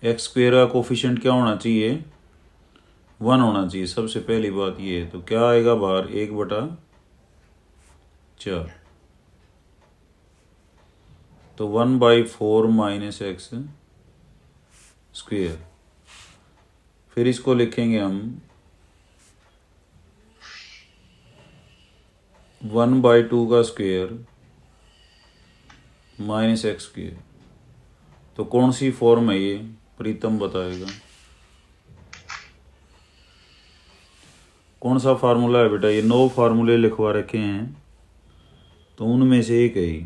X square का coefficient क्या होना चाहिए, 1 होना चाहिए। सबसे पहली बात ये है, तो क्या आएगा बाहर, 1/4। तो 1/4 माइनस एक्स स्क्वेयर। फिर इसको लिखेंगे हम 1/2 का स्क्वेयर माइनस एक्स स्क्वेयर। तो कौन सी फॉर्म है ये, प्रीतम बताएगा। कौन सा फार्मूला है बेटा, ये 9 फार्मूले लिखवा रखे हैं, तो उनमें से एक है ही।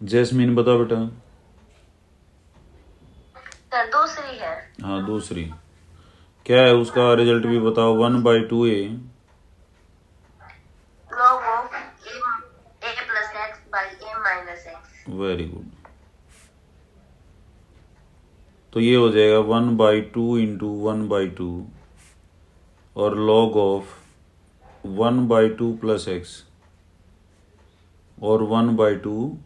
जैस्मीन बता बेटा। दूसरी है। हाँ दूसरी क्या है, उसका रिजल्ट भी बताओ। 1/2 ए log of a plus x by a minus x। Very good. तो ये हो जाएगा 1/2 इंटू 1/2 और log ऑफ 1/2 प्लस एक्स और 1/2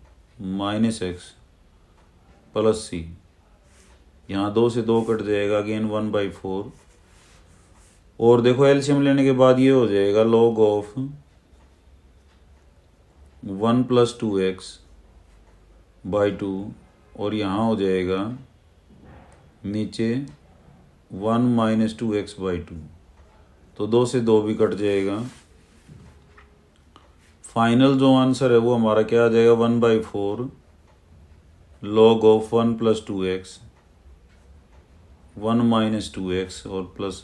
माइनस एक्स प्लस सी। यहाँ 2 से 2 कट जाएगा, अगेन 1/4। और देखो एलसीएम लेने के बाद ये हो जाएगा log ऑफ 1 + 2x/2 और यहाँ हो जाएगा नीचे 1 - 2x/2। तो 2 से 2 भी कट जाएगा। फाइनल जो आंसर है वो हमारा क्या आ जाएगा, 1/4 log ऑफ 1 + 2x 1 - 2x और प्लस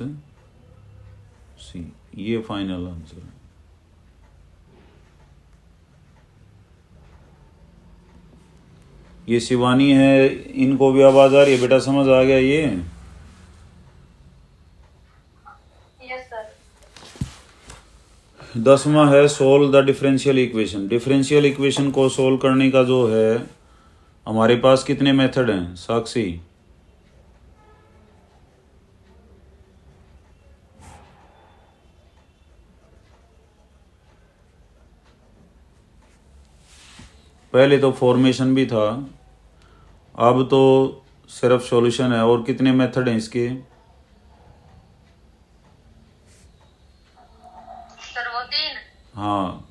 सी। ये फाइनल आंसर है। ये शिवानी है, इनको भी आवाज आ रही है बेटा, समझ आ गया ये। Yes sir. 10वां है solve the differential equation. Differential equation को सोल्व करने का जो है हमारे पास कितने मेथड हैं साक्षी। पहले तो फॉर्मेशन भी था, अब तो सिर्फ सॉल्यूशन है। और कितने मेथड हैं इसके, सर वो 3। हाँ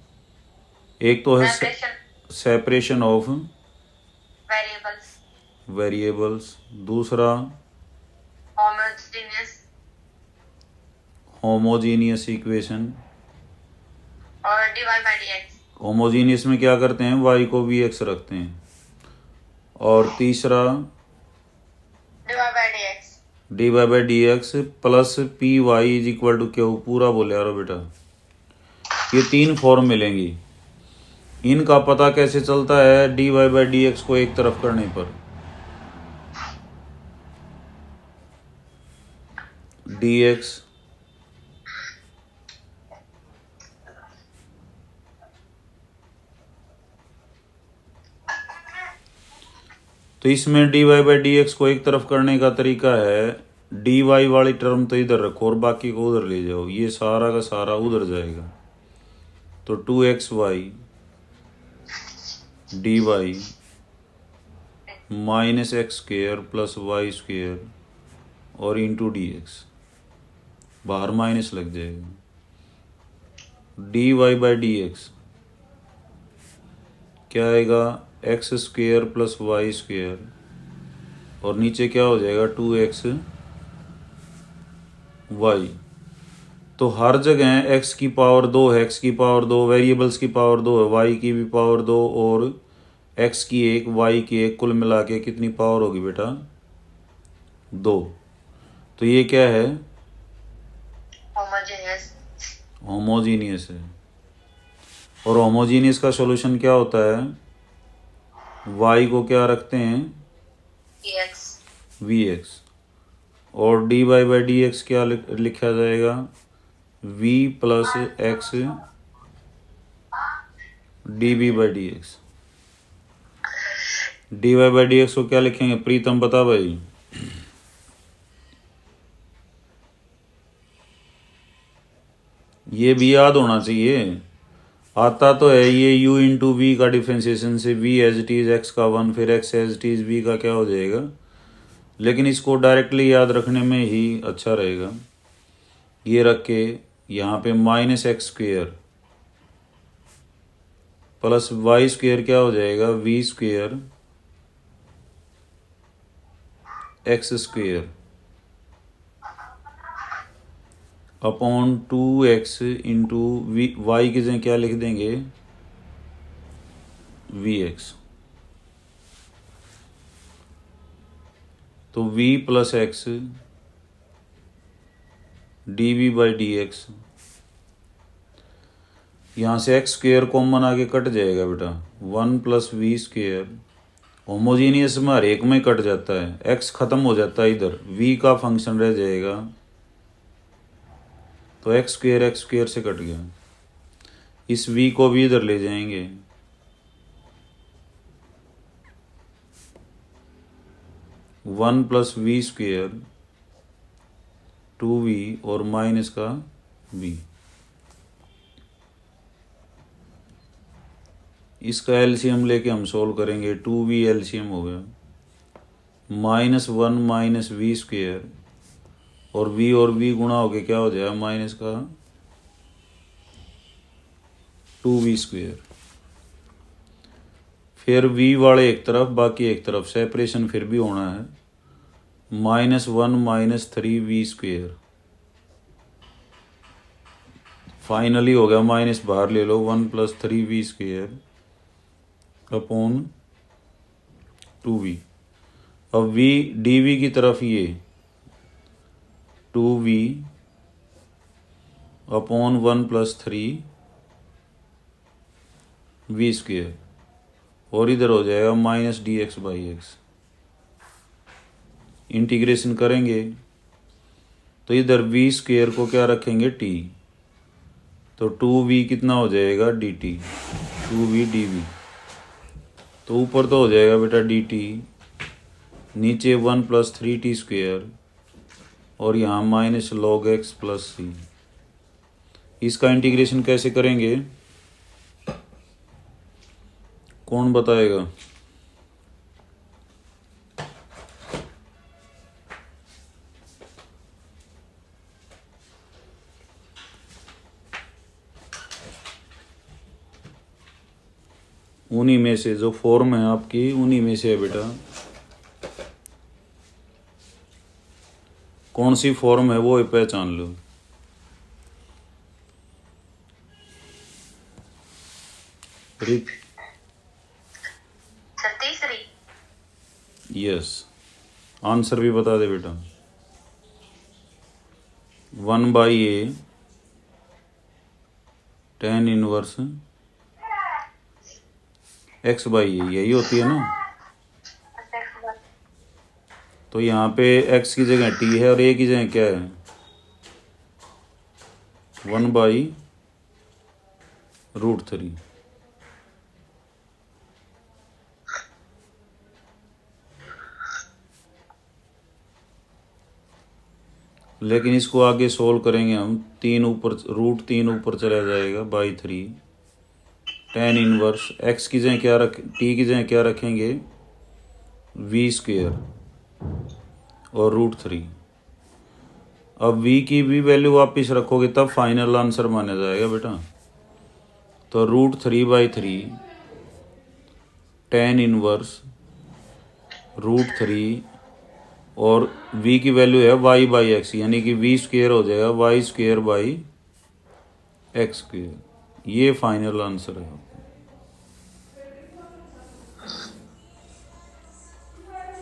एक तो है सेपरेशन ऑफ वेरिएबल्स, दूसरा होमोजीनियस इक्वेशन, और dy/dx। होमोजीनियस में क्या करते हैं, y को भी x रखते हैं। और तीसरा dy/dx प्लस py = q। पूरा बोले यार बेटा। ये 3 फॉर्म मिलेंगी। इनका पता कैसे चलता है, dy/dx को एक तरफ करने पर dx तो इसमें dy/dx को एक तरफ करने का तरीका है, dy वाली टर्म तो इधर रखो और बाकी को उधर ले जाओ, ये सारा का सारा उधर जाएगा। तो 2xy dy minus x² plus y² और इंटू dx, बाहर माइनस लग जाएगा। dy/dx क्या आएगा, x² प्लस y² और नीचे क्या हो जाएगा 2xy। तो हर जगह x की पावर 2 है, x की पावर 2, वेरिएबल्स की पावर 2 है, y की भी पावर 2 और x की 1 y की 1, कुल मिला के कितनी पावर होगी बेटा, 2। तो ये क्या है, होमोजीनियस है। और होमोजीनियस का सॉल्यूशन क्या होता है, y को क्या रखते हैं, vx और dy/dx क्या लिखा जाएगा, v + x dv/dx। dy/dx को क्या लिखेंगे, प्रीतम बता भाई। ये भी याद होना चाहिए। आता तो है ये u इंटू वी का डिफ्रेंसिएशन से v as it is x का 1 फिर x as it is v का क्या हो जाएगा, लेकिन इसको डायरेक्टली याद रखने में ही अच्छा रहेगा। ये रख के यहाँ पे minus x square plus y square क्या हो जाएगा, v square x square upon 2x into v, y की जगह क्या लिख देंगे, vx। तो v plus x d v by d x, यहाँ से एक्स स्क्वेयर कॉमन आगे कट जाएगा बेटा, 1 प्लस वी स्क्वेयर होमोजीनियस में हर एक में कट जाता है, एक्स खत्म हो जाता है इधर, v का फंक्शन रह जाएगा, तो एक्स स्क्वेयर से कट गया। इस v को भी इधर ले जाएंगे, 1 प्लस वी स्क्वेयर 2v और माइनस का v। इसका एलसीएम लेके हम सोल्व करेंगे, 2v एलसीएम हो गया, -1 माइनस वी स्क्वेयर और v गुणा होके क्या हो जाएगा, माइनस का 2v स्क्वेयर। फिर v वाले एक तरफ बाकी एक तरफ, सेपरेशन फिर भी होना है, -1 माइनस 3v स्क्वेयर। फाइनली हो गया माइनस बाहर ले लो, 1 plus 3v square upon 2v। अब v dv की तरफ ये 2v upon 1 plus 3v square और इधर हो जाएगा minus D x by x. Integration करेंगे तो इधर v स्क्वेयर को क्या रखेंगे t, तो 2v कितना हो जाएगा dt, 2v dv। तो ऊपर तो हो जाएगा बेटा dt, नीचे 1 प्लस 3t स्क्वेयर और यहाँ माइनस लॉग एक्स प्लस सी। इसका इंटीग्रेशन कैसे करेंगे, कौन बताएगा? उन्हीं में से जो फॉर्म है आपकी, उन्हीं में से है बेटा। कौन सी फॉर्म है वो पहचान लो। तीसरी। यस, आंसर भी बता दे बेटा। 1/a tan इनवर्स x/a, यही होती है ना। तो यहाँ पे x की जगह t है और a की जगह क्या है, 1/√3। लेकिन इसको आगे सोल्व करेंगे हम, 3 ऊपर √3 ऊपर चला जाएगा बाई 3 tan इनवर्स x की जगह क्या रख, t की जगह क्या रखेंगे, v स्क्वेयर और √3। अब v की भी वैल्यू वापस रखोगे तब फाइनल आंसर माना जाएगा बेटा। तो √3/3 tan इनवर्स √3 और v की वैल्यू है y/x, यानी कि v स्क्वेयर हो जाएगा y²/x²। ये फाइनल आंसर है।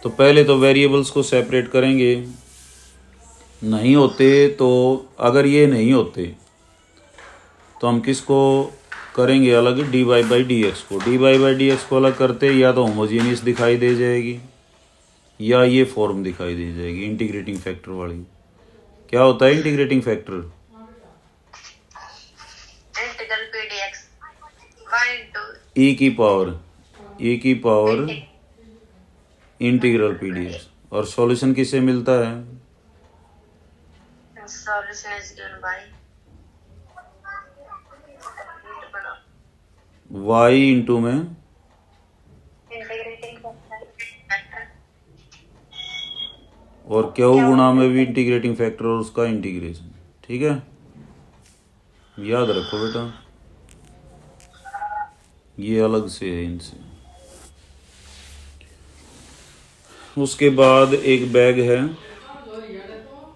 तो पहले तो वेरिएबल्स को सेपरेट करेंगे, नहीं होते तो, अगर ये नहीं होते तो हम किसको करेंगे अलग, dy/dx को। dy/dx को अलग करते या तो होमोजीनियस दिखाई दे जाएगी या ये फॉर्म दिखाई दे जाएगी इंटीग्रेटिंग फैक्टर वाली। क्या होता है integrating factor, integral pdx e की पावर इंटीग्रल pdx। और सॉल्यूशन किससे मिलता है, solution is given by y into में इंटीग्रेटिंग फैक्टर और क्यू गुणा में भी इंटीग्रेटिंग फैक्टर और उसका इंटीग्रेशन। ठीक है, याद रखो बेटा, ये अलग से है इनसे। उसके बाद एक बैग है,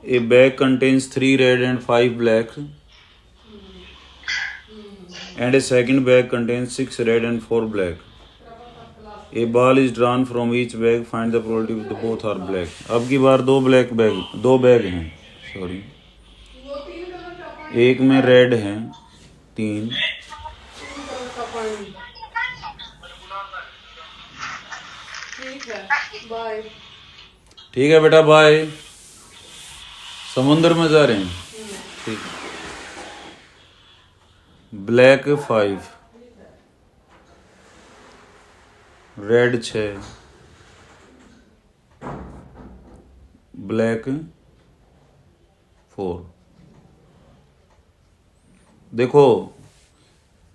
a bag contains 3 red and 5 black and a second bag contains 6 red and 4 black. A ball is drawn from each bag, find the probability with both are black. अब की बार दो बैग हैं, सॉरी, एक में red हैं 3, ठीक है बेटा, बाय। समुद्र में जा रहे हैं, ठीक। Black 5, red 6, black 4। देखो,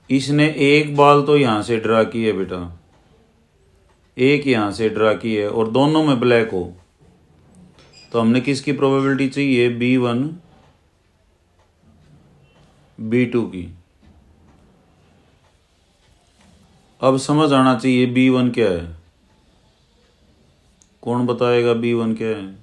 इसने एक बॉल तो यहां से ड्रा की है बेटा, एक यहां से ड्रा की है और दोनों में ब्लैक हो, तो हमने किसकी प्रोबेबिलिटी चाहिए? B1 B2 की। अब समझ आना चाहिए B1 क्या है। कौन बताएगा B1 क्या है?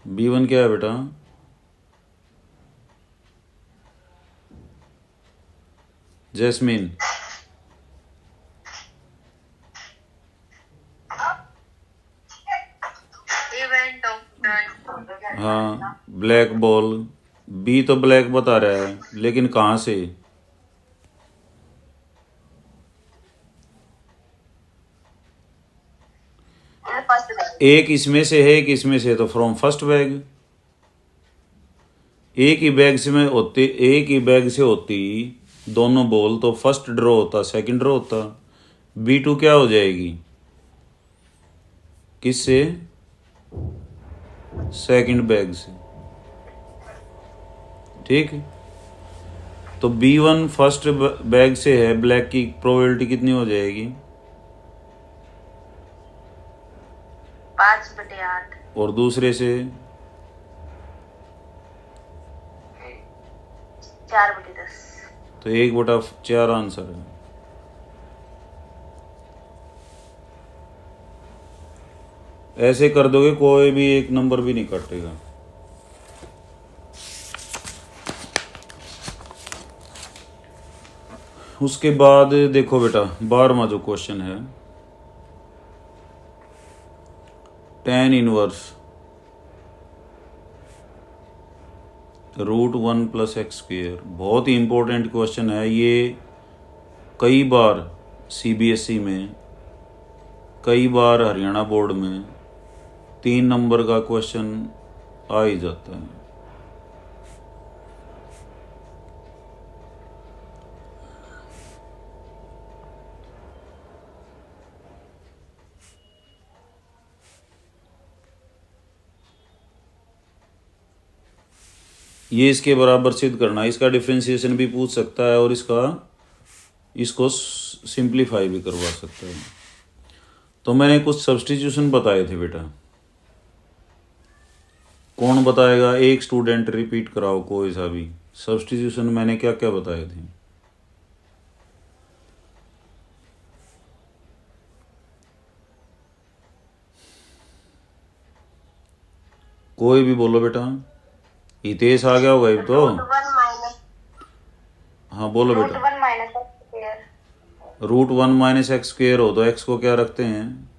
B1 क्या है बेटा? जैस्मिन। Event of turn. हाँ, ब्लैक बॉल। बी तो ब्लैक बता रहा है, लेकिन कहाँ से? एक इसमें से है, एक इसमें से, तो फ्रॉम फर्स्ट बैग। एक ही बैग से होती दोनों बॉल, तो फर्स्ट ड्रॉ होता, सेकंड ड्रॉ होता। B2 क्या हो जाएगी? किससे? सेकंड बैग से। ठीक, तो B1 फर्स्ट बैग से है, ब्लैक की प्रोबेबिलिटी कितनी हो जाएगी? 5/8। और दूसरे से 4/10। तो 1/4 आंसर है। ऐसे कर दोगे कोई भी एक नंबर भी नहीं कटेगा। उसके बाद देखो बेटा, 12वां जो क्वेश्चन है, tan इनवर्स √1 + x²। बहुत ही इंपॉर्टेंट क्वेश्चन है ये, कई बार CBSE में, कई बार हरियाणा बोर्ड में 3 नंबर का क्वेश्चन आ ही जाता है। ये इसके बराबर सिद्ध करना, इसका डिफरेंशिएशन भी पूछ सकता है और इसको सिंप्लीफाई भी करवा सकता है। तो मैंने कुछ सब्स्टिट्यूशन बताए थे बेटा, कौन बताएगा? एक स्टूडेंट रिपीट कराओ कोई सा भी। सब्स्टिट्यूशन मैंने क्या क्या बताए थे? कोई भी बोलो बेटा। हितेश आ गया होगा तो। हाँ बोलो बेटा। √1 - x² हो तो x को क्या रखते हैं?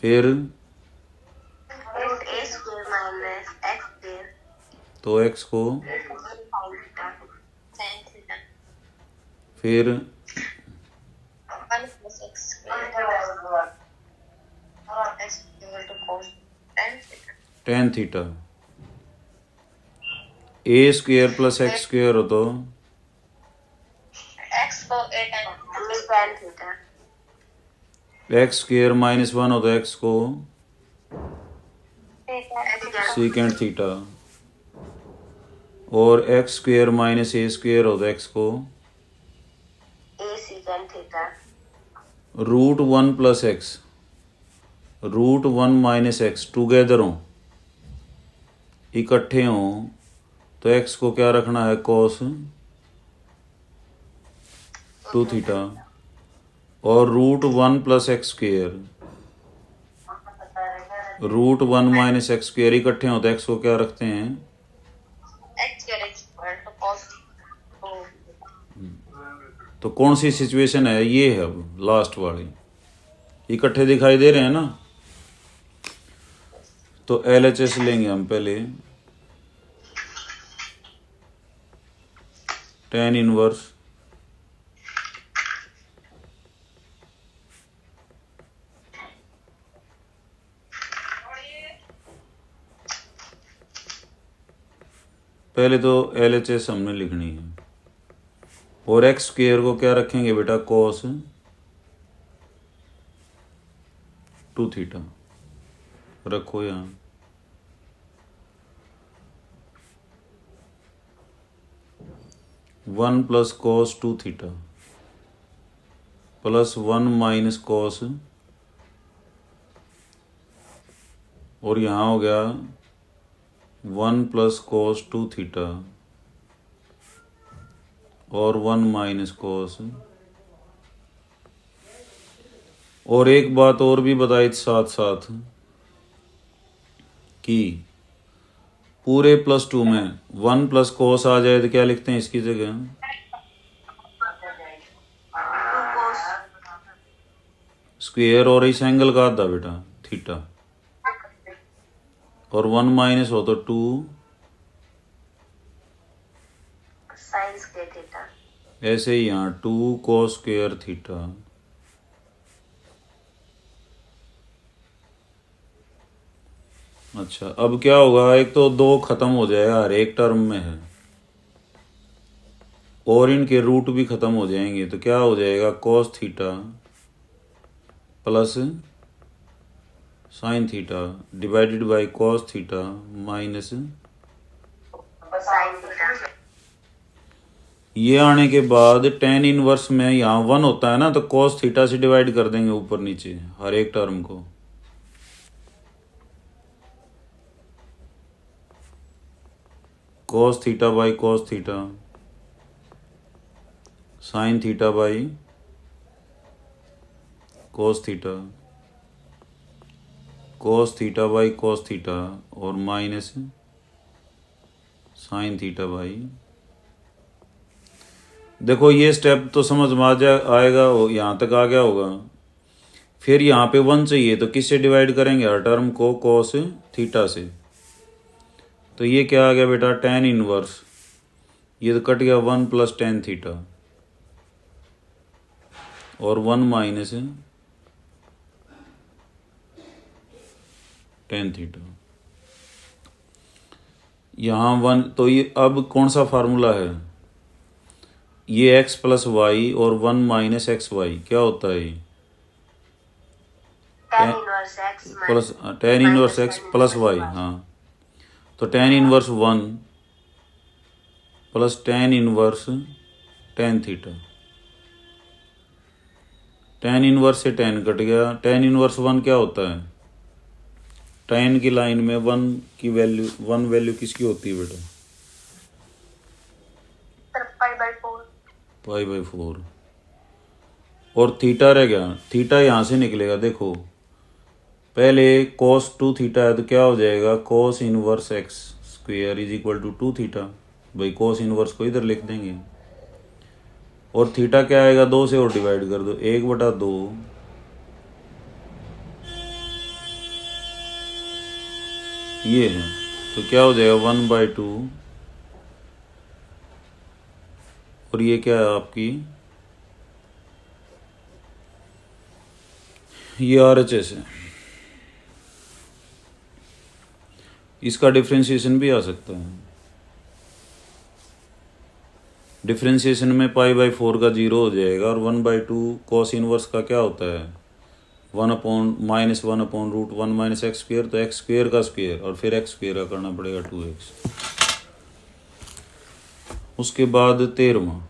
फिर तो x को फिर tan थीटा। a² + x² हो तो x को tan theta. X square minus one होता है एक्स को सीकेंड थीटा, और x square minus a square होता है एक्स को a secant theta. Root one plus x, root one minus x together हो, इकट्ठे हों तो एक्स को क्या रखना है कॉस टू थीटा, और root one plus x square, root one minus x square इकट्ठे होते एक्स को क्या रखते हैं तो कौन सी सिचुएशन है ये है अब लास्ट वाली, इकट्ठे दिखाई दे रहे हैं ना। तो LHS लेंगे हम पहले tan इनवर्स पहले तो LHS हमने लिखनी है, और एक्स स्क्वेयर को क्या रखेंगे बेटा कॉस टू थीटा रखो यहाँ, one plus cos two theta plus one minus cos, और यहाँ हो गया one plus cos two theta और वन माइनस कॉस। और एक बात और भी बताई साथ साथ कि पूरे प्लस टू में वन प्लस कॉस आ जाए तो क्या लिखते हैं इसकी जगह स्क्वेयर, और इस एंगल का आधा बेटा थीटा, और वन माइनस हो तो टू साइन स्क्वायर थीटा। ऐसे ही यहाँ टू कॉस स्क्वेयर थीटा। अच्छा अब क्या होगा, एक तो दो खत्म हो जाएगा हर एक टर्म में है, और इनके रूट भी खत्म हो जाएंगे, तो क्या हो जाएगा cos theta plus sine theta divided by cos theta minus sine theta. ये आने के बाद tan इनवर्स में यहाँ वन होता है ना, तो कॉस थीटा से डिवाइड कर देंगे ऊपर नीचे हर एक टर्म को, cos theta by cos theta sine theta by cos theta, cos theta by cos theta और माइनस साइन थीटा बाई। देखो ये स्टेप तो समझ में आएगा, यहाँ तक आ गया होगा। फिर यहाँ पे वन चाहिए तो किससे डिवाइड करेंगे हर टर्म को कॉस थीटा से, तो ये क्या आ गया बेटा tan इनवर्स, ये तो कट गया वन प्लस tan थीटा और वन माइनस tan थीटा। यहाँ वन, तो ये अब कौन सा फार्मूला है, ये x प्लस वाई और वन माइनस एक्स वाई क्या होता है, tan inverse x plus tan inverse x plus y. हाँ तो tan inverse one plus tan inverse tan theta, tan inverse से tan कट गया, tan इनवर्स वन क्या होता है, tan की लाइन में वन की वैल्यू, वन वैल्यू किसकी होती है बेटा पाई बाई फोर, और थीटा रह गया, थीटा यहाँ से निकलेगा। देखो पहले cos टू थीटा है तो क्या हो जाएगा cos inverse x square is equal to two theta, भाई cos इनवर्स को इधर लिख देंगे, और थीटा क्या आएगा दो से और डिवाइड कर दो, एक बटा दो ये है, तो क्या हो जाएगा वन बाई टू, और ये क्या है आपकी ये RHS है, इसका डिफ्रेंशिएशन भी आ सकता है। डिफ्रेंशिएशन में पाई बाई फोर का जीरो हो जाएगा, और one by two cos inverse का क्या होता है 1/-1/√1 माइनस एक्स स्क्वेयर, तो एक्स स्क्वेयर का स्क्वेयर और फिर एक्स स्क्वेयर का करना पड़ेगा 2x। उसके बाद 13वां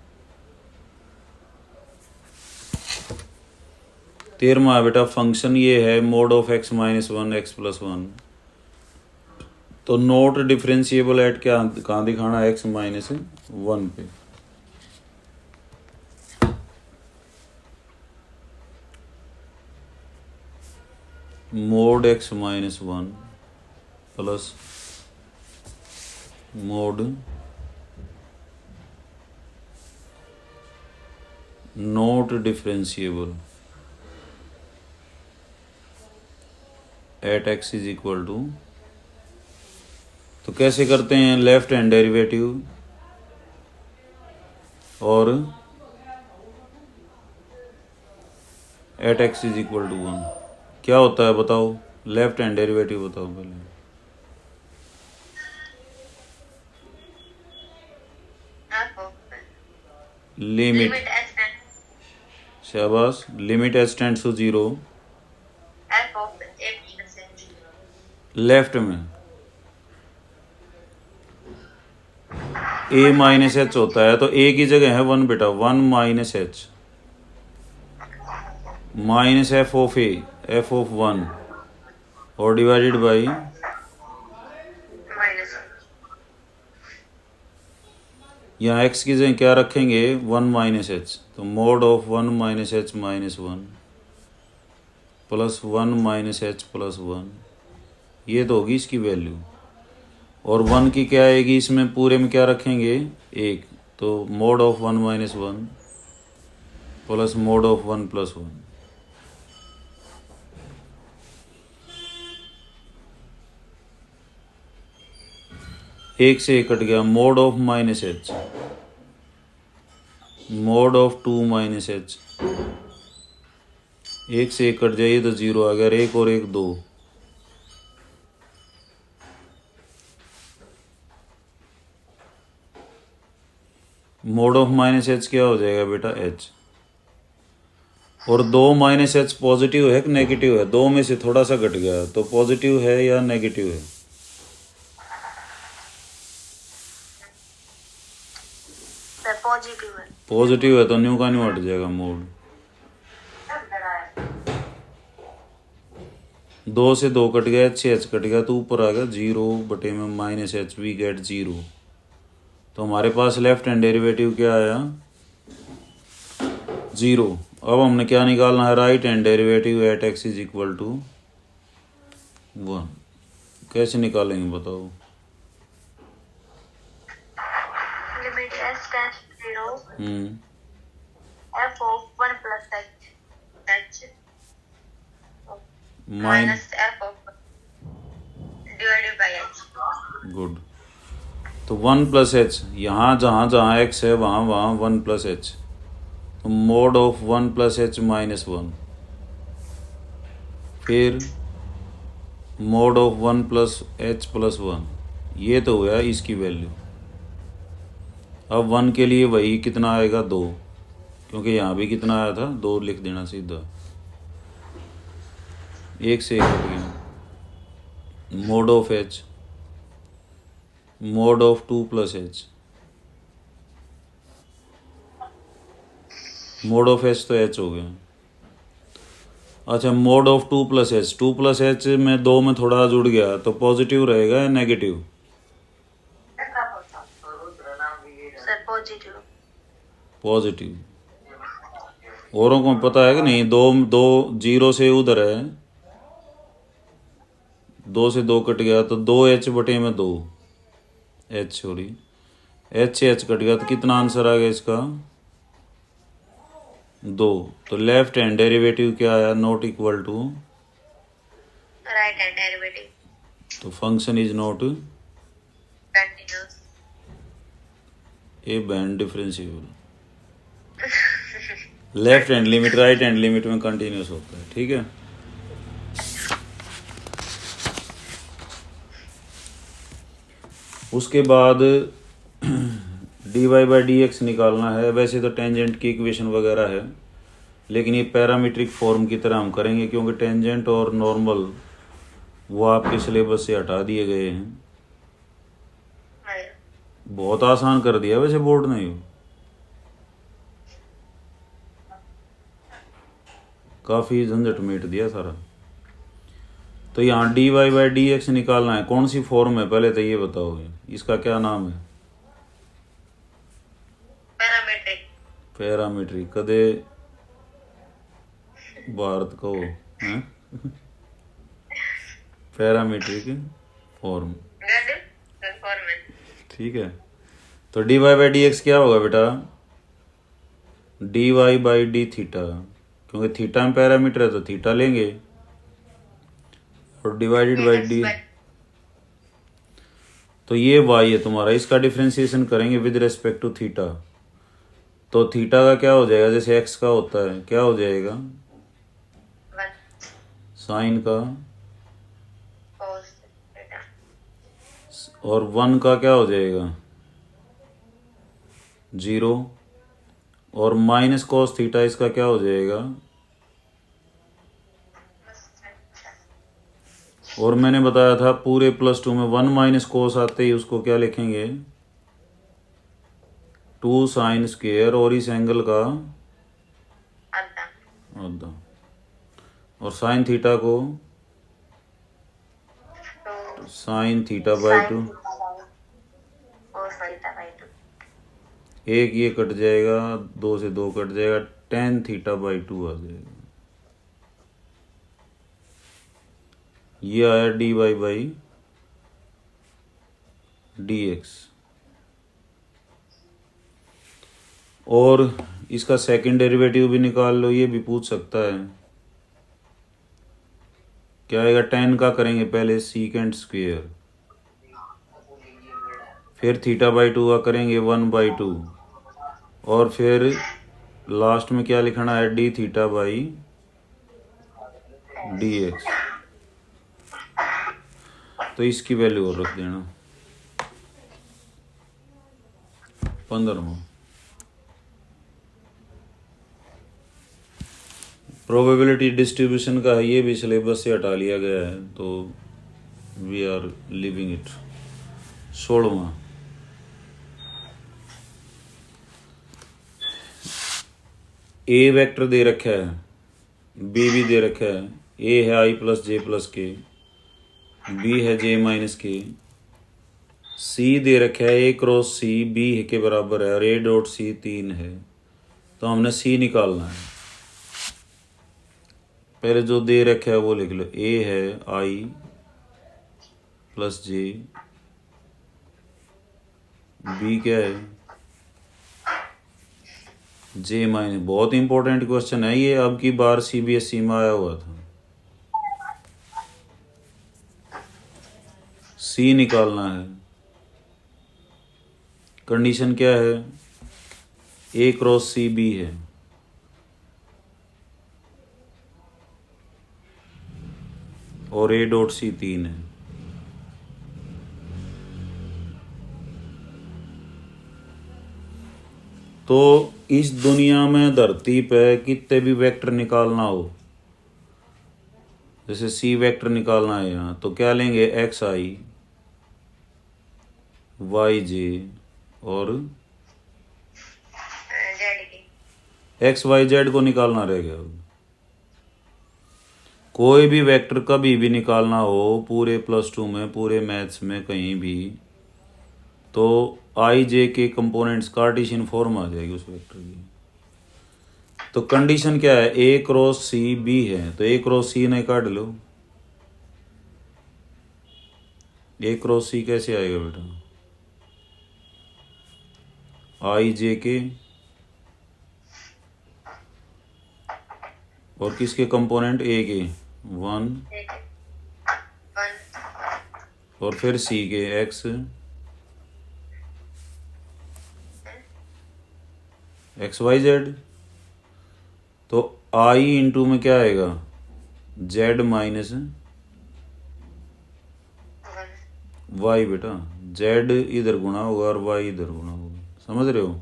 है बेटा, फंक्शन ये है mod of x minus 1 x plus 1। तो नोट डिफरेंशिएबल एट क्या कहाँ दिखाना है, x माइनस 1 पे। mod x minus 1 plus mod not differentiable at x is equal to, तो कैसे करते हैं, लेफ्ट हैंड डेरिवेटिव और at x is equal to 1 क्या होता है बताओ, लेफ्ट हैंड डेरिवेटिव बताओ पहले। लिमिट, शाबाश, limit h tends to 0, left में a माइनस एच होता है, तो a की जगह है 1 बेटा, 1 minus H minus F of A, F of 1 और डिवाइडेड बाई यहाँ x की जगह क्या रखेंगे, 1 माइनस एच, तो mode of 1 minus H minus 1 plus 1 minus H plus 1, ये तो होगी इसकी वैल्यू। और 1 की क्या आएगी, इसमें पूरे में क्या रखेंगे 1, तो mode of 1 minus 1 plus mode of 1 plus 1। एक से एक कट गया, mode of minus H, mode of 2 minus H, एक से एक कट जाइए तो 0 आ गया, एक और एक 2, मोड ऑफ माइनस एच क्या हो जाएगा बेटा एच। और 2 माइनस एच पॉजिटिव है कि नेगेटिव है, 2 में से थोड़ा सा घट गया, तो पॉजिटिव है या नेगेटिव है, पॉजिटिव है तो न्यू का न्यू हट जाएगा मोड। 2 से 2 कट गया, एच से एच कट गया, तो ऊपर आ गया 0 बटे में माइनस एच, वी गेट 0। तो हमारे पास लेफ्ट हैंड डेरिवेटिव क्या आया 0। अब हमने क्या निकालना है, right hand derivative at x is equal to 1। कैसे निकालेंगे बताओ, f of 1 plus h minus f of divided by h। Good, तो 1 प्लस एच, यहाँ जहाँ जहाँ x है वहाँ वहाँ 1 प्लस एच, तो mode of 1 plus H minus 1, फिर mode of 1 plus H plus 1, ये तो हुआ इसकी वैल्यू। अब 1 के लिए वही कितना आएगा 2, क्योंकि यहाँ भी कितना आया था 2 लिख देना सीधा, एक से एक हट गया। Mode of H, mode of 2 plus H, mode of H तो एच हो गया। अच्छा, mode of 2 plus H, 2 plus H में 2 में थोड़ा जुड़ गया, तो पॉजिटिव रहेगा या नेगेटिव, पॉजिटिव। औरों को पता है कि नहीं, 2 0 से उधर है, 2 से 2 कट गया, तो 2h बटे में 2 h, सॉरी h से h कट गया, तो कितना आंसर आ गया इसका 2। तो लेफ्ट हैंड डेरिवेटिव क्या आया, not equal to right hand derivative, तो function is not continuous and differentiable. Left hand limit right hand limit में कंटिन्यूस होता है, ठीक है। उसके बाद dy बाई डी एक्स निकालना है। वैसे तो टेंजेंट की इक्वेशन वगैरह है, लेकिन ये पैरामीट्रिक फॉर्म की तरह हम करेंगे क्योंकि टेंजेंट और नॉर्मल वो आपके सिलेबस से हटा दिए गए हैं। बहुत आसान कर दिया वैसे बोर्ड ने, काफ़ी झंझट मिट दिया सारा। तो यहाँ dy बाई डी एक्स निकालना है, कौन सी फॉर्म है पहले तो ये बताओगे, इसका क्या नाम है? पैरामीट्रिक कदे भारत को हैं पैरामीट्रिक फॉर्म, ठीक है। तो dy बाई डी एक्स क्या होगा बेटा? dy बाई डी थीटा, क्योंकि थीटा में पैरामीटर है तो थीटा लेंगे, और डिवाइडेड बाई डी, तो ये y है तुम्हारा, इसका डिफ्रेंसिएशन करेंगे विद रेस्पेक्ट टू थीटा। तो थीटा का क्या हो जाएगा, जैसे x का होता है क्या हो जाएगा? साइन का, और 1 का क्या हो जाएगा? 0, और माइनस कॉस थीटा इसका क्या हो जाएगा? और मैंने बताया था पूरे +2 में 1 माइनस कोस आते ही उसको क्या लिखेंगे? 2 साइन स्क्वेयर, और इस एंगल का आधा, और साइन थीटा को साइन थीटा बाई 2, एक ये कट जाएगा, 2 से 2 कट जाएगा, टेन थीटा बाई 2 आ जाएगा। ये आया dy बाई डी एक्स। और इसका सेकंड डेरिवेटिव भी निकाल लो, ये भी पूछ सकता है। क्या आएगा? 10 का करेंगे पहले सीकेंड स्क्वेयर, फिर थीटा बाई 2 का करेंगे 1/2, और फिर लास्ट में क्या लिखना है? D theta by d x. तो इसकी वैल्यू और रख देना 15। प्रोबेबिलिटी डिस्ट्रीब्यूशन का है, ये भी सिलेबस से हटा लिया गया है, तो वी आर लिविंग इट। 16वां, ए वेक्टर दे रखा है, बी भी दे रखा है। ए है i प्लस जे प्लस के, बी है जे माइनस के, सी दे रखा है ए क्रॉस सी बी के बराबर है, और ए डॉट सी 3 है। तो हमने सी निकालना है। पहले जो दे रखा है वो लिख लो, ए है i प्लस जे, बी क्या है? जे माइनस। बहुत इंपॉर्टेंट क्वेश्चन है ये, अब की बार सीबीएसई में आया हुआ था। सी निकालना है। कंडीशन क्या है? ए क्रॉस सी बी है, और ए डॉट सी 3 है। तो इस दुनिया में धरती पे कितने भी वेक्टर निकालना हो, जैसे सी वेक्टर निकालना है यहाँ, तो क्या लेंगे? एक्स आई वाई जे और एक्स वाई जेड को निकालना रहेगा। कोई भी वेक्टर कभी भी निकालना हो पूरे +2 में, पूरे मैथ्स में कहीं भी, तो आई जे के कंपोनेंट्स कार्टेशियन फॉर्म आ जाएगी उस वेक्टर की। तो कंडीशन क्या है? ए क्रॉस सी बी है, तो ए क्रॉस सी ने काट लो। ए क्रॉस सी कैसे आएगा बेटा? आई जे के और किसके कंपोनेंट? ए के 1, और फिर सी के एक्स वाई जेड। तो आई इंटू में क्या आएगा? जेड माइनस वाई बेटा। जेड इधर गुणा होगा और वाई इधर गुणा होगा, समझ रहे हो?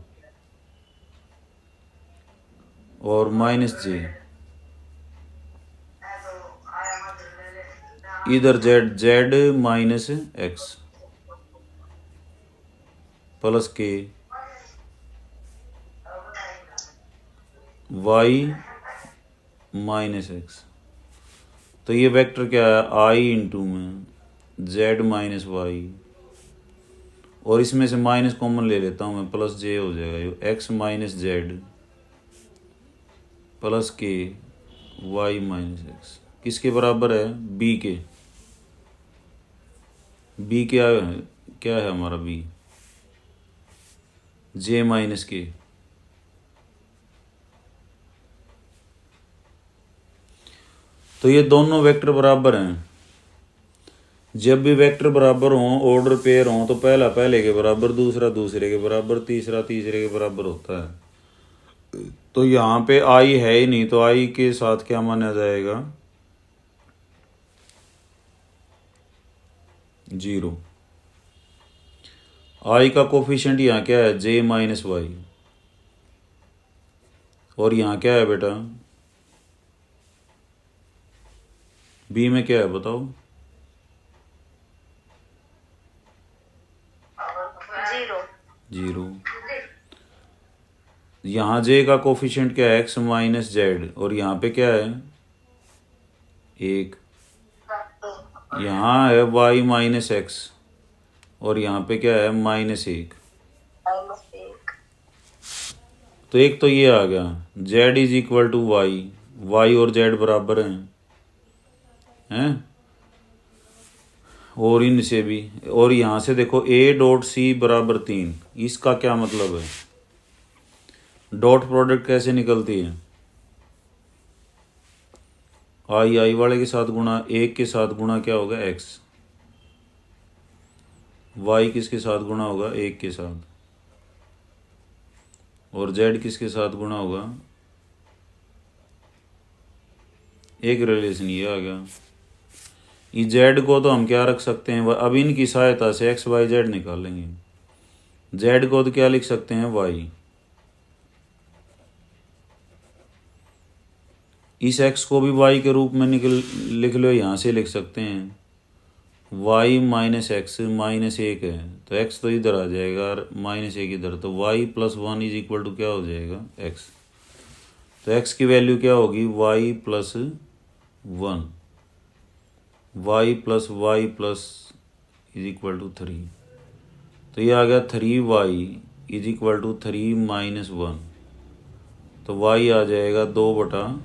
और माइनस जे, इधर Z, Z minus x plus के वाई माइनस एक्स। तो ये वेक्टर क्या है, आई इंटू में जेड माइनस वाई, और इसमें से माइनस कॉमन ले लेता हूँ मैं, प्लस जे हो जाएगा, एक्स माइनस जेड प्लस के वाई माइनस एक्स किसके बराबर है, बी के। बी क्या है हमारा बी, जे माइनस के। तो ये दोनों वेक्टर बराबर हैं। जब भी वेक्टर बराबर हों, ऑर्डर पेयर हों, तो पहला पहले के बराबर, दूसरा दूसरे के बराबर, तीसरा तीसरे के बराबर होता है। तो यहाँ पे आई है ही नहीं, तो आई के साथ क्या माना जाएगा, जीरो। आई का कोफिशिएंट यहाँ क्या है, जे माइनस वाई, और यहाँ क्या है बेटा, बी में क्या है बताओ, जीरो। जीरो। यहाँ जे का कोफिशिएंट क्या है, एक्स माइनस जेड, और यहाँ पे क्या है, एक। यहाँ है वाई माइनस एक्स, और यहाँ पे क्या है, माइनस एक। तो एक तो ये आ गया, z is equal to y, y और जेड बराबर हैं, और इनसे भी, और यहाँ से देखो ए डॉट सी बराबर 3, इसका क्या मतलब है, डॉट प्रोडक्ट कैसे निकलती है, आई आई वाले के साथ गुणा, एक के साथ गुणा क्या होगा, एक्स, वाई किसके साथ गुणा होगा, एक के साथ, और जेड किसके साथ गुणा होगा, एक रिलेशन ये आ गया। ई जेड को तो हम क्या रख सकते हैं, अब इनकी सहायता से एक्स वाई जेड निकालेंगे। जेड को तो क्या लिख सकते हैं, वाई। इस एक्स को भी वाई के रूप में लिख लो, यहाँ से लिख सकते हैं वाई माइनस एक्स माइनस एक है, तो एक्स तो इधर आ जाएगा और माइनस एक इधर, तो y plus one is equal to क्या हो जाएगा, एक्स। तो एक्स की वैल्यू क्या होगी, y plus one, y plus is equal to 3। तो ये आ गया 3y is equal to 3 minus 1, तो y आ जाएगा 2/3।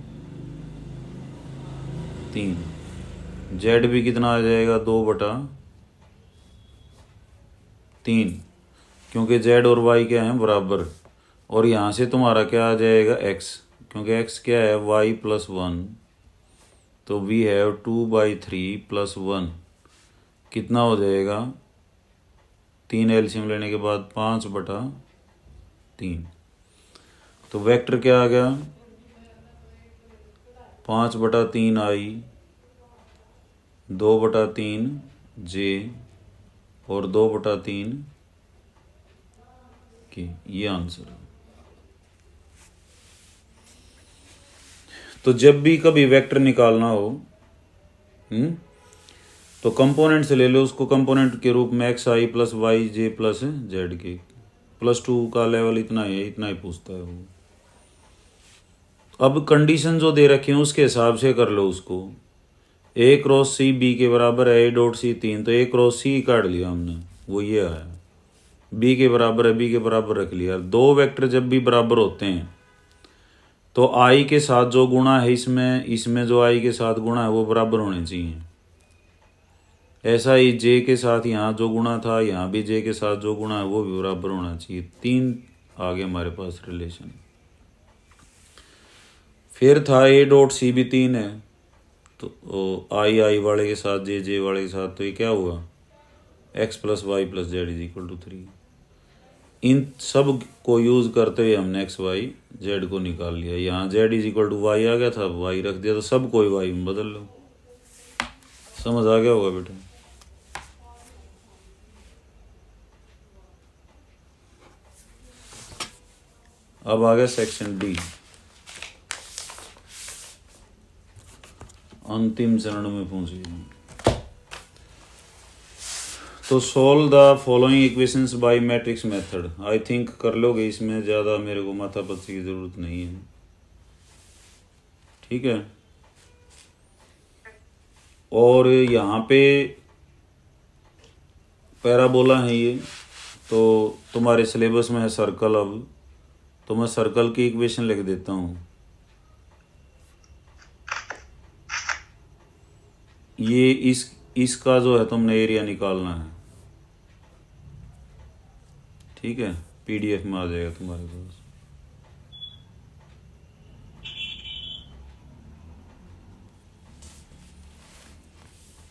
z भी कितना आ जाएगा, 2/3, क्योंकि z और y क्या हैं, बराबर। और यहाँ से तुम्हारा क्या आ जाएगा, x, क्योंकि x क्या है, y प्लस 1, तो वी हैव 2/3 प्लस 1 कितना हो जाएगा, 3 एलसीएम लेने के बाद 5/3। तो वेक्टर क्या आ गया, 5/3 आई, 2/3 जे, और 2/3 के, ये आंसर है। तो जब भी कभी वेक्टर निकालना हो, तो कंपोनेंट से ले लो उसको, कंपोनेंट के रूप में एक्स आई प्लस वाई जे प्लस जेड के, +2 का लेवल इतना है, इतना ही पूछता है वो। अब कंडीशन जो दे रखी है उसके हिसाब से कर लो उसको। ए क्रॉस सी बी के बराबर है, ए डॉट सी 3, तो ए क्रॉस सी काट लिया हमने, वो ये आया। बी के बराबर है, बी के बराबर रख लिया। दो वेक्टर जब भी बराबर होते हैं तो आई के साथ जो गुणा है इसमें जो आई के साथ गुणा है वो बराबर होने चाहिए। ऐसा ही जे के साथ यहाँ जो गुणा था, यहाँ भी जे के साथ जो गुणा है वो भी बराबर होना चाहिए। 3 आ गए हमारे पास रिलेशन। फिर था ए डॉट सी भी 3 है, तो आई आई वाले के साथ जे जे वाले के साथ, तो ये क्या हुआ, x plus y plus z is equal to 3। इन सब को यूज़ करते हुए हमने एक्स वाई जेड को निकाल लिया। यहाँ z is equal to y आ गया था, वाई रख दिया, तो सब कोई वाई में बदल लो। समझ आ गया होगा बेटा। अब आ गया सेक्शन डी। अंतिम चरण में पहुंच गए। तो solve the following equations bye matrix method. I think कर लोगे, इसमें ज़्यादा मेरे को माथापच्ची की ज़रूरत नहीं है। ठीक है। और यहाँ पे पैराबोला है ये, तो तुम्हारे सिलेबस में है सर्कल। अब तो मैं सर्कल की इक्वेशन लिख देता हूँ। ये इसका जो है तुमने एरिया निकालना है। ठीक है, पीडीएफ में आ जाएगा तुम्हारे पास।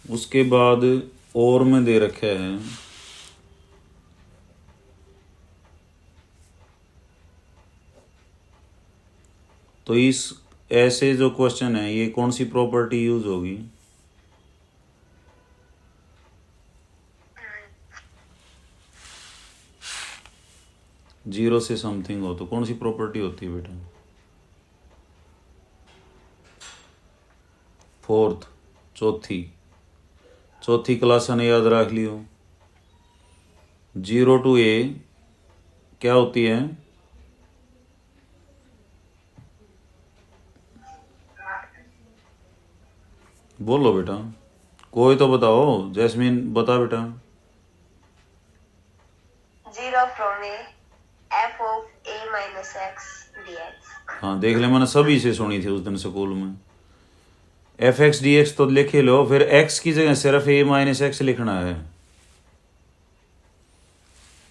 उसके बाद और में दे रखे हैं, तो इस ऐसे जो क्वेश्चन है ये कौन सी प्रॉपर्टी यूज होगी? जीरो से समथिंग हो तो कौन सी प्रॉपर्टी होती है बेटा? फोर्थ, चौथी क्लास ने याद रख लियो। 0 to a क्या होती है? बोलो बेटा, कोई तो बताओ। जैस्मीन बता बेटा। 0 from a f of a minus x dx। हाँ देख ले, मैंने सभी से सुनी थी उस दिन स्कूल में। एफ एक्स डी एक्स तो लिख ही लो, फिर एक्स की जगह सिर्फ a माइनस एक्स लिखना है।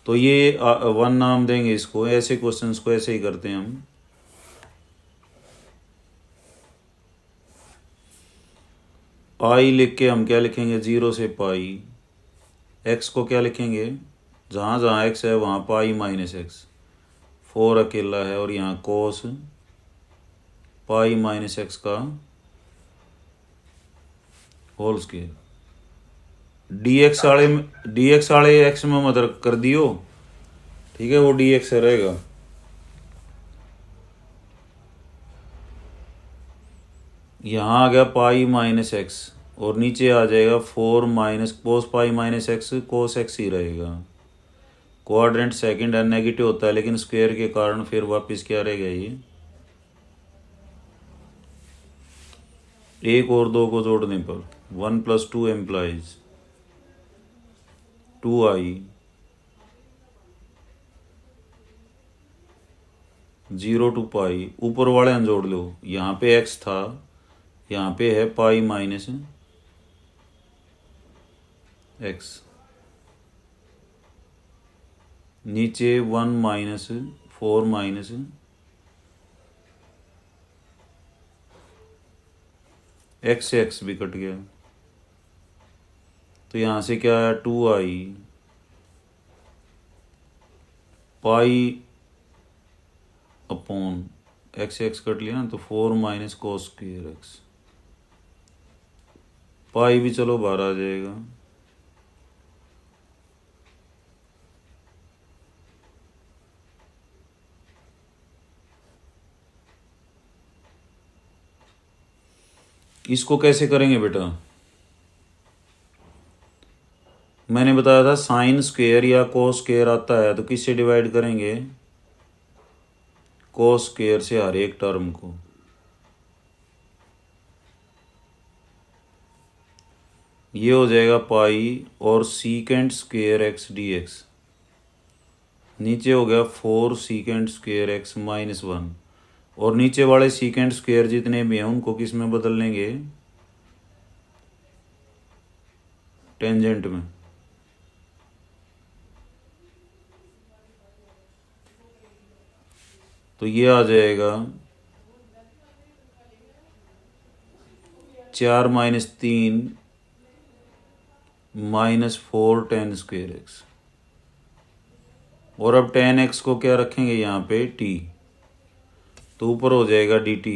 तो ये वन नाम देंगे इसको। ऐसे क्वेश्चंस को ऐसे ही करते हैं हम। पाई लिख के हम क्या लिखेंगे? 0 से पाई। एक्स को क्या लिखेंगे? जहाँ जहाँ एक्स है वहाँ पाई माइनस एक्स। 4 अकेला है और यहाँ कोस पाई माइनस एक्स का होल स्क्वायर। डीएक्स वाले एक्स में मत कर दियो। ठीक है, वो डीएक्स रहेगा। यहाँ आ गया पाई माइनस एक्स और नीचे आ जाएगा 4 minus cos pi minus x, cos x ही रहेगा। क्वाड्रेंट सेकंड है, नेगेटिव होता है लेकिन स्क्वायर के कारण फिर वापस क्या रहेगा? ये 1 और 2 को जोड़ने पर 1 + 2 एम्प्लाइज 2i 0 to पाई। ऊपर वाले हम जोड़ लो। यहाँ पे एक्स था, यहाँ पे है पाई माइनस एक्स। नीचे 1 माइनस 4 माइनस एक्स से एक्स भी कट गया। तो यहाँ से क्या है? 2i pi upon x x cut लिया ना, तो 4 माइनस कोस स्क्वायर एक्स। पाई भी चलो बाहर आ जाएगा। इसको कैसे करेंगे बेटा? मैंने बताया था साइन स्क्वायर या कोस स्क्वायर आता है तो किससे डिवाइड करेंगे? कोस स्क्वायर से हर एक टर्म को। ये हो जाएगा पाई और secant square x D x. नीचे हो गया 4 सीकेंड स्क्वायर एक्स माइनस 1। और नीचे वाले सीकेंड स्क्वायर जितने भी हैं उनको किस में बदल लेंगे? टेंजेंट में। तो ये आ जाएगा 4 minus 3 minus 4 tan square x. और अब tan x को क्या रखेंगे यहाँ पे? t। तो ऊपर हो जाएगा dt,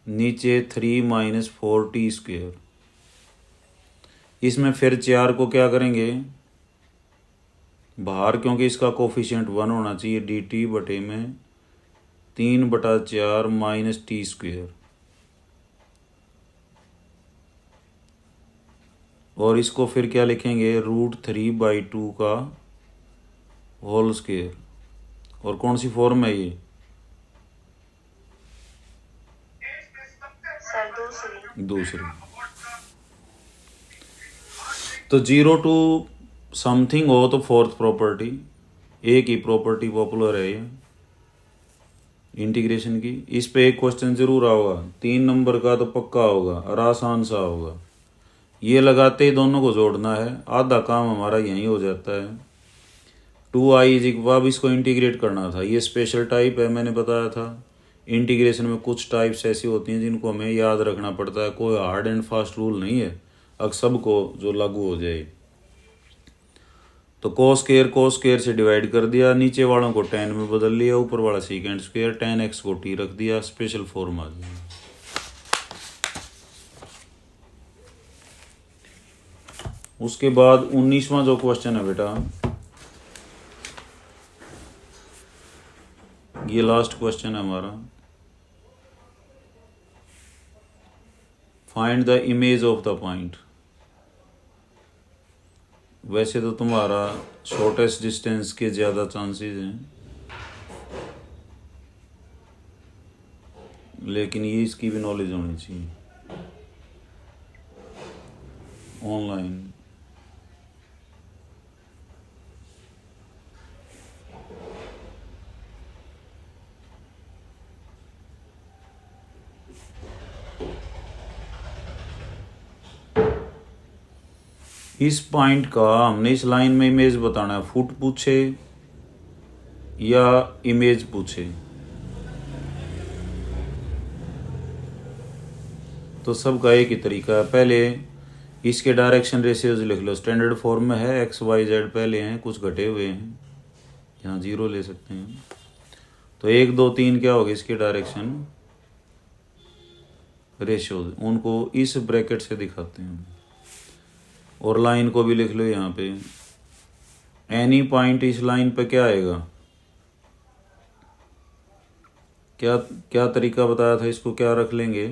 नीचे 3 माइनस 4t स्क्वायर। इसमें फिर 4 को क्या करेंगे बाहर, क्योंकि इसका कोफिशिएंट 1 होना चाहिए। dt बटे में 3/4 माइनस टी स्क्वायर। और इसको फिर क्या लिखेंगे, √3/2 का होल स्क्वायर। और कौन सी फॉर्म है ये? सर दूसरी। दूसरी। तो 0 टू समथिंग हो तो फोर्थ प्रॉपर्टी, एक ही प्रॉपर्टी पॉपुलर है ये इंटीग्रेशन की। इस पे एक क्वेश्चन जरूर आओगा, 3 नंबर का तो पक्का होगा और आसान सा होगा। ये लगाते ही दोनों को जोड़ना है, आधा काम हमारा यहीं हो जाता है। 2i अब इसको इंटीग्रेट करना था, ये स्पेशल टाइप है, मैंने बताया था। इंटीग्रेशन में कुछ टाइप्स ऐसी होती हैं जिनको हमें याद रखना पड़ता है, कोई हार्ड एंड फास्ट रूल नहीं है अब सबको जो लागू हो जाए। तो cos स्क्वायर से डिवाइड कर दिया, नीचे वालों को tan में बदल लिया, ऊपर वाला सेकेंड स्क्वायर, tan x को t रख दिया, स्पेशल फॉर्म आ गया। उसके बाद 19वां जो क्वेश्चन है बेटा, ये लास्ट क्वेश्चन है हमारा। Find the image of the point. वैसे तो तुम्हारा शॉर्टेस्ट डिस्टेंस के ज़्यादा चांसेस हैं, लेकिन ये इसकी भी नॉलेज होनी चाहिए ऑनलाइन। इस पॉइंट का हमने इस लाइन में इमेज बताना है, फुट पूछे या इमेज पूछे तो सबका एक ही तरीका है। पहले इसके डायरेक्शन रेशियोज लिख लो, स्टैंडर्ड फॉर्म में है, XYZ पहले हैं, कुछ घटे हुए हैं, यहाँ 0 ले सकते हैं। तो 1 2 3 क्या होगा इसके डायरेक्शन रेशियोज, उनको इस ब्रैकेट से दिखाते हैं। और लाइन को भी लिख लो यहाँ पे, एनी पॉइंट इस लाइन पे क्या आएगा, क्या क्या तरीका बताया था, इसको क्या रख लेंगे,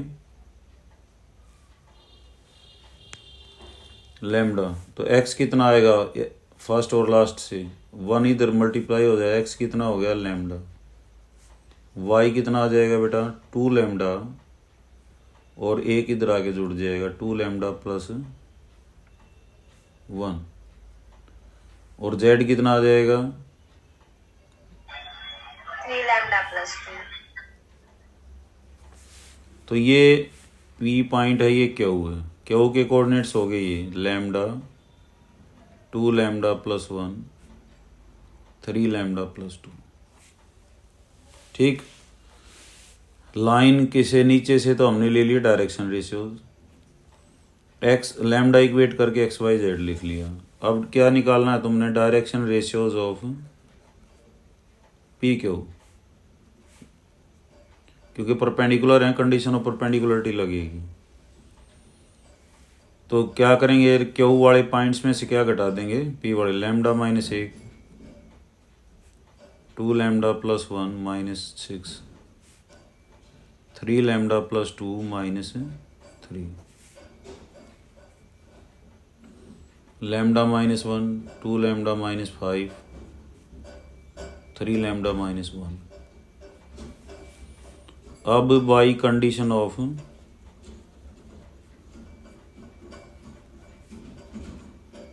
लैम्डा। तो x कितना आएगा फर्स्ट और लास्ट से, 1 इधर मल्टीप्लाई हो जाए, x कितना हो गया लैम्डा, y कितना आ जाएगा बेटा 2 लैम्डा, और एक इधर आगे जुड़ जाएगा 2 लैम्डा प्लस 1, और z कितना आ जाएगा 3 लैम्डा प्लस 2। तो ये p पॉइंट है, ये क्यू है, क्यू के कोऑर्डिनेट्स हो गए ये lambda 2 lambda plus 1 3 lambda plus 2। ठीक, लाइन के से नीचे से तो हमने ले लिया direction ratios, x lambda equate करके XYZ लिख लिया। अब क्या निकालना है तुमने, direction ratios of P Q, क्योंकि परपेंडिकुलर है, कंडीशन ऑफ परपेंडिकुलरिटी लगेगी। तो क्या करेंगे, क्यू वाले पॉइंट्स में से क्या घटा देंगे, पी वाले, lambda -1 2 lambda plus 1 -6 3 lambda plus 2 -3 lambda -1 2 lambda -5 3 lambda -1। अब बाई कंडीशन ऑफ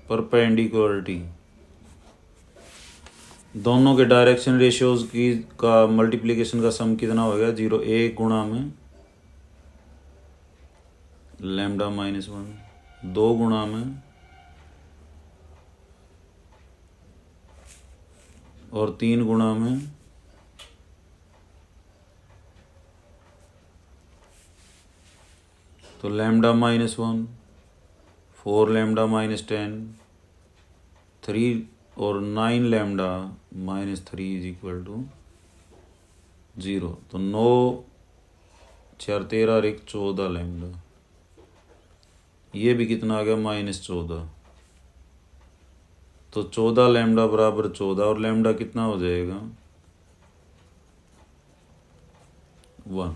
परपेंडिकुलरिटी, दोनों के डायरेक्शन रेशियोज की का मल्टीप्लिकेशन का सम कितना हो गया, 0 1 गुणा में लैम्डा -1, 2 गुणा में और 3 गुणा में तो लैम्डा -1 4 लैम्डा -10 3 और 9 लैम्डा -3 इज इक्वल टू 0। तो 9 4 13 और 1 14 लैम्डा, ये भी कितना आ गया -14। तो 14 लैम्डा बराबर 14, और लैम्डा कितना हो जाएगा 1।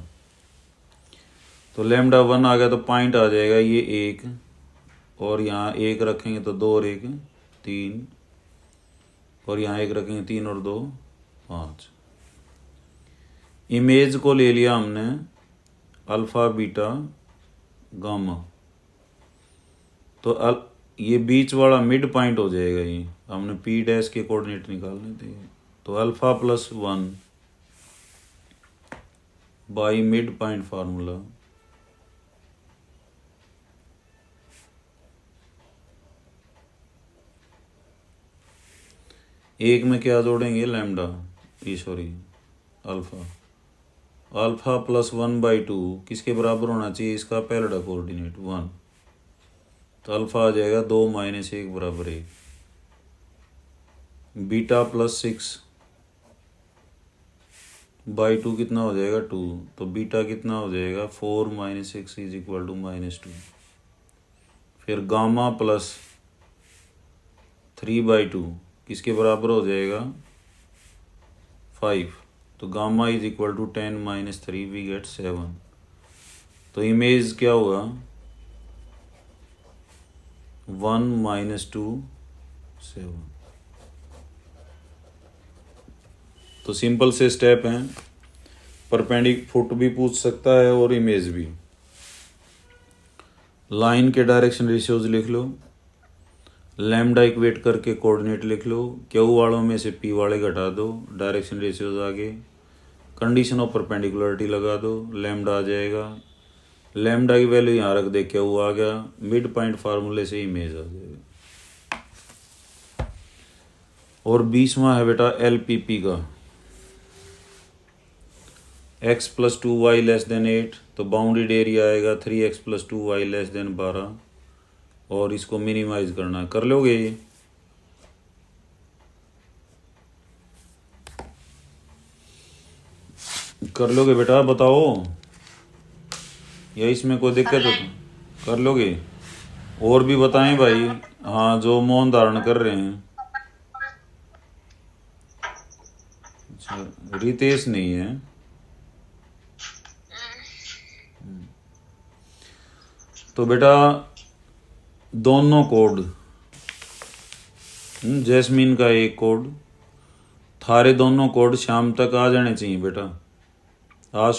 तो लैम्डा 1 आ गया, तो पॉइंट आ जाएगा ये 1 और यहाँ 1 रखेंगे तो 2 और 1 3, और यहाँ 1 रखेंगे 3 और 2 5। इमेज को ले लिया हमने अल्फा बीटा गामा, तो ये बीच वाला मिड पॉइंट हो जाएगा। ये हमने पी डैश के कोऑर्डिनेट निकालने थे, तो alpha plus 1 by mid point formula एक में क्या जोड़ेंगे लैम्डा, अल्फा, अल्फा प्लस 1/2 किसके बराबर होना चाहिए, इसका पहला कोऑर्डिनेट 1, तो अल्फा आ जाएगा 2 - 1 बराबर 1। बीटा प्लस 6/2 कितना हो जाएगा 2, तो बीटा कितना हो जाएगा 4 - 6 = -2। फिर गामा प्लस 3/2 किसके बराबर हो जाएगा 5, तो गामा = 10 - 3 वी गेट 7। तो इमेज क्या हुआ 1 - 2 7। तो सिंपल से स्टेप हैं, परपेंडिकुलर फुट भी पूछ सकता है और इमेज भी। लाइन के डायरेक्शन रेशियोज लिख लो, लैम्डा इक्वेट करके कोऑर्डिनेट लिख लो, क्यू वालों में से पी वाले घटा दो, डायरेक्शन रेशियोज आगे, कंडीशन ऑफ परपेंडिकुलरिटी लगा दो, लैम्डा आ जाएगा, लैम्डा की वैल्यू यहाँ रख दे, क्यू आ गया, मिड पॉइंट फार्मूले से इमेज आ जाएगा। और 20वां है बेटा LPP का, x + 2y <= 8, तो बाउंडेड एरिया आएगा 3x + 2y <= 12, और इसको मिनिमाइज करना है, कर लोगे ये? कर लोगे बेटा, बताओ, या इसमें कोई दिक्कत है? कर लोगे? और भी बताएं भाई, हाँ जो मौन धारण कर रहे हैं। अच्छा, रितेश नहीं है। तो बेटा दोनों कोड, जैस्मीन का एक कोड, थारे दोनों कोड शाम तक आ जाने चाहिए बेटा। आज